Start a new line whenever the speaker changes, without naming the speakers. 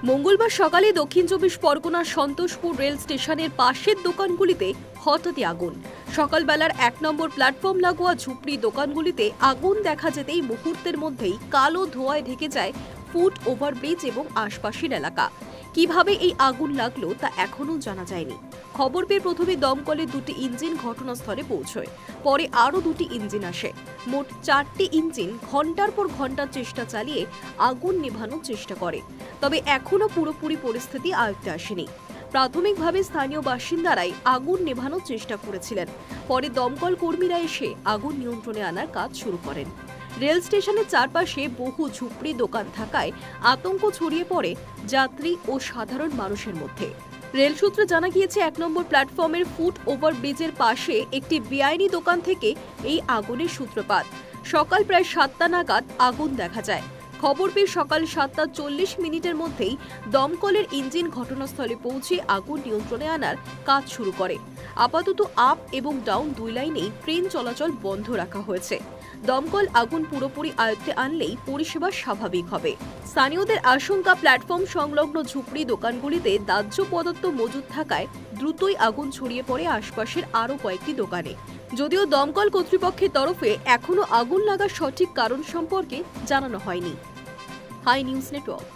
মঙ্গলবার সকালে দক্ষিণ চব্বিশ পরগনার সন্তোষপুর রেল স্টেশনের পাশের দোকানগুলিতে হঠাৎই আগুন। সকালবেলার ১ নম্বর প্ল্যাটফর্ম লাগোয়া ঝুপড়ি দোকানগুলিতে আগুন দেখা যেতেই মুহূর্তের মধ্যেই কালো ধোঁয়ায় ঢেকে যায় ফুট ওভারব্রিজ এবং আশপাশের এলাকা। কিভাবে এই আগুন লাগলো তা এখনও জানা যায়নি। খবর পেয়ে প্রথমে দমকলের 2টি ইঞ্জিন ঘটনাস্থলে পৌঁছয়, পরে আরও 2টি ইঞ্জিন আসে। মোট 4টি ইঞ্জিন ঘন্টার পর ঘন্টা চেষ্টা চালিয়ে আগুন নেভানোর চেষ্টা করে, তবে এখনও পুরোপুরি পরিস্থিতি আয়ত্তে আসেনি। প্রাথমিকভাবে স্থানীয় বাসিন্দারাই আগুন নেভানোর চেষ্টা করেছিলেন, পরে দমকল কর্মীরা এসে আগুন নিয়ন্ত্রণে আনার কাজ শুরু করেন। রেল স্টেশনের চারপাশে বহু ঝুপড়ি দোকান থাকায় আতঙ্ক ছড়িয়ে পড়ে যাত্রী ও সাধারণ মানুষের মধ্যে। রেল সূত্রে জানা গিয়েছে, 1 নম্বর প্ল্যাটফর্মের ফুট ওভারব্রিজের পাশে একটি বেআইনি দোকান থেকে এই আগুনের সূত্রপাত। সকাল প্রায় 7টা নাগাদ আগুন দেখা যায়। খবর পেয়ে সকাল 7:40 মধ্যেই দমকলের ইঞ্জিন ঘটনাস্থলে পৌঁছে আগুন নিয়ন্ত্রণে আনার কাজ শুরু করে। আপাতত আপ এবং ডাউন 2 লাইনেই ট্রেন চলাচল বন্ধ রাখা হয়েছে। দমকল আগুন পুরোপুরি আয়ত্তে আনলেই পরিষেবা স্বাভাবিক হবে। স্থানীয়দের আশঙ্কা, প্ল্যাটফর্ম সংলগ্ন ঝুপড়ি দোকানগুলিতে দাহ্য পদার্থ মজুদ থাকায় দ্রুতই আগুন ছড়িয়ে পড়ে আশপাশের আরও কয়েকটি দোকানে। যদিও দমকল কর্তৃপক্ষের তরফে এখনও আগুন লাগার সঠিক কারণ সম্পর্কে জানানো হয়নি। Hi News network.